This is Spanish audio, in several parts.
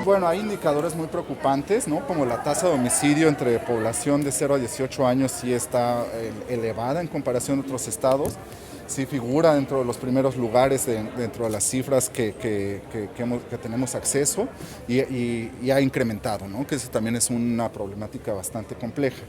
Bueno, hay indicadores muy preocupantes, ¿no? Como la tasa de homicidio entre población de 0 a 18 años sí está elevada en comparación a otros estados. Sí figura dentro de los primeros lugares dentro de las cifras que tenemos acceso y ha incrementado, ¿no? Que eso también es una problemática bastante compleja.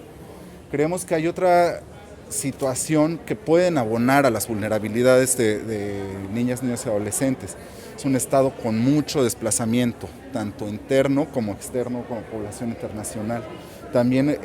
Creemos que hay otra situación que pueden abonar a las vulnerabilidades de niñas, niños y adolescentes. Es un estado con mucho desplazamiento, tanto interno como externo, como población internacional. También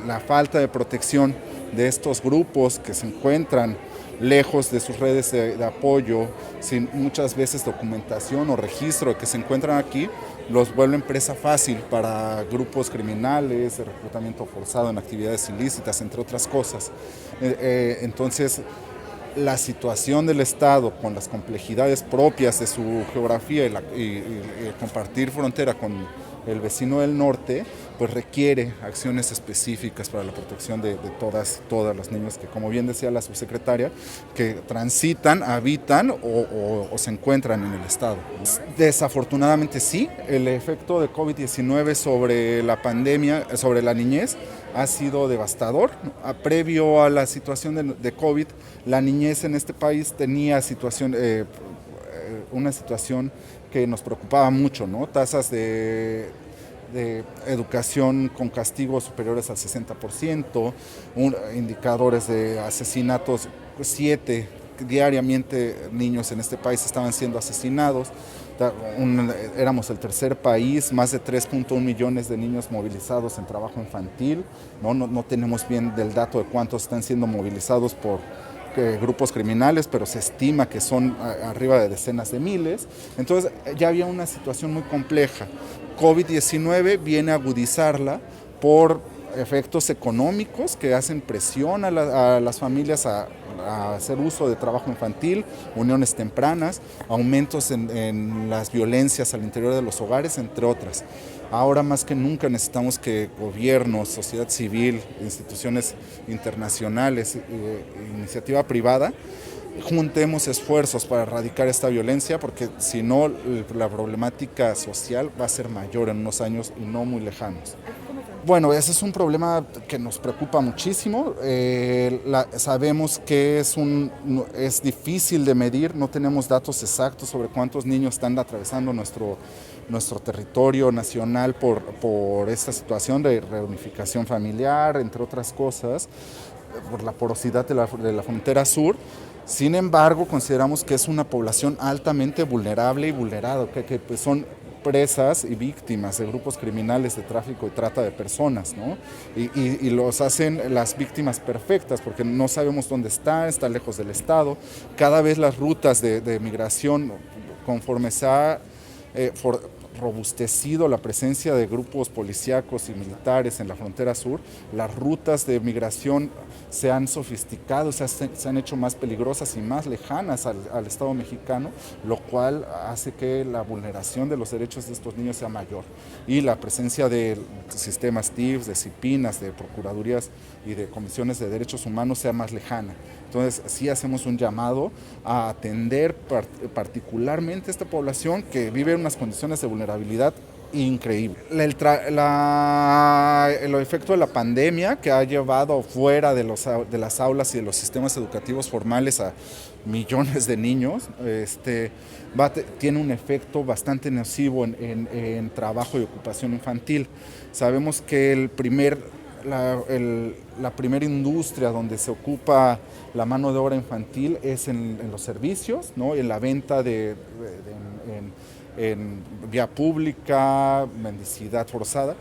la falta de protección de estos grupos que se encuentran lejos de sus redes de apoyo, sin muchas veces documentación o registro de que se encuentran aquí, los vuelven presa fácil para grupos criminales, de reclutamiento forzado en actividades ilícitas, entre otras cosas. Entonces, la situación del Estado con las complejidades propias de su geografía y compartir frontera con el vecino del norte, pues requiere acciones específicas para la protección de todas las niñas que, como bien decía la subsecretaria, que transitan, habitan o se encuentran en el Estado. Desafortunadamente sí, el efecto de COVID-19 sobre la pandemia, sobre la niñez, ha sido devastador. Previo a la situación de COVID, la niñez en este país tenía una situación que nos preocupaba mucho, ¿no? Tasas de educación con castigos superiores al 60%, indicadores de asesinatos, 7 diariamente niños en este país estaban siendo asesinados. Éramos el tercer país, más de 3.1 millones de niños movilizados en trabajo infantil. No tenemos bien del dato de cuántos están siendo movilizados por grupos criminales, pero se estima que son arriba de decenas de miles. Entonces ya había una situación muy compleja. COVID-19 viene a agudizarla por efectos económicos que hacen presión a las familias a hacer uso de trabajo infantil, uniones tempranas, aumentos en las violencias al interior de los hogares, entre otras. Ahora más que nunca necesitamos que gobiernos, sociedad civil, instituciones internacionales, iniciativa privada, juntemos esfuerzos para erradicar esta violencia, porque si no, la problemática social va a ser mayor en unos años y no muy lejanos. Bueno, ese es un problema que nos preocupa muchísimo. Sabemos que es difícil de medir, no tenemos datos exactos sobre cuántos niños están atravesando nuestro territorio nacional por esta situación de reunificación familiar, entre otras cosas, por la porosidad de la frontera sur. Sin embargo, consideramos que es una población altamente vulnerable y vulnerada, que pues son presas y víctimas de grupos criminales de tráfico y trata de personas, ¿no? Y los hacen las víctimas perfectas porque no sabemos dónde está lejos del Estado. Cada vez las rutas de migración, conforme se ha robustecido la presencia de grupos policíacos y militares en la frontera sur, las rutas de migración se han sofisticado, se han hecho más peligrosas y más lejanas al Estado mexicano, lo cual hace que la vulneración de los derechos de estos niños sea mayor. Y la presencia de sistemas TIFs, de CIPINAS, de procuradurías y de comisiones de derechos humanos sea más lejana. Entonces sí hacemos un llamado a atender particularmente a esta población que vive en unas condiciones de vulnerabilidad increíble. El efecto de la pandemia que ha llevado fuera de las aulas y de los sistemas educativos formales a millones de niños, tiene un efecto bastante nocivo en trabajo y ocupación infantil. Sabemos que la primera industria donde se ocupa la mano de obra infantil es en los servicios, ¿no? En la venta en vía pública, mendicidad forzada.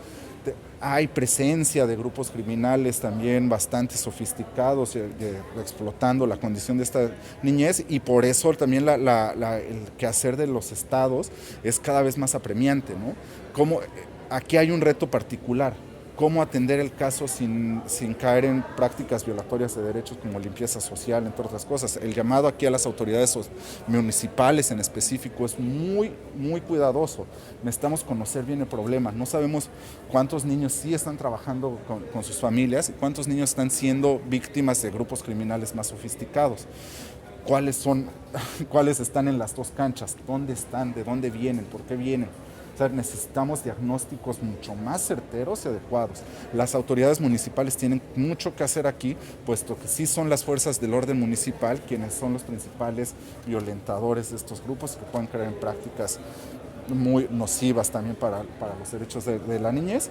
Hay presencia de grupos criminales también bastante sofisticados, explotando la condición de esta niñez, y por eso también el quehacer de los estados es cada vez más apremiante, ¿no? Aquí hay un reto particular. Cómo atender el caso sin caer en prácticas violatorias de derechos como limpieza social, entre otras cosas. El llamado aquí a las autoridades municipales en específico es muy, muy cuidadoso. Necesitamos conocer bien el problema. No sabemos cuántos niños sí están trabajando con sus familias y cuántos niños están siendo víctimas de grupos criminales más sofisticados. ¿Cuáles están en las dos canchas? ¿Dónde están? ¿De dónde vienen? ¿Por qué vienen? O sea, necesitamos diagnósticos mucho más certeros y adecuados. Las autoridades municipales tienen mucho que hacer aquí, puesto que sí son las fuerzas del orden municipal quienes son los principales violentadores de estos grupos que pueden caer en prácticas muy nocivas también para los derechos de la niñez.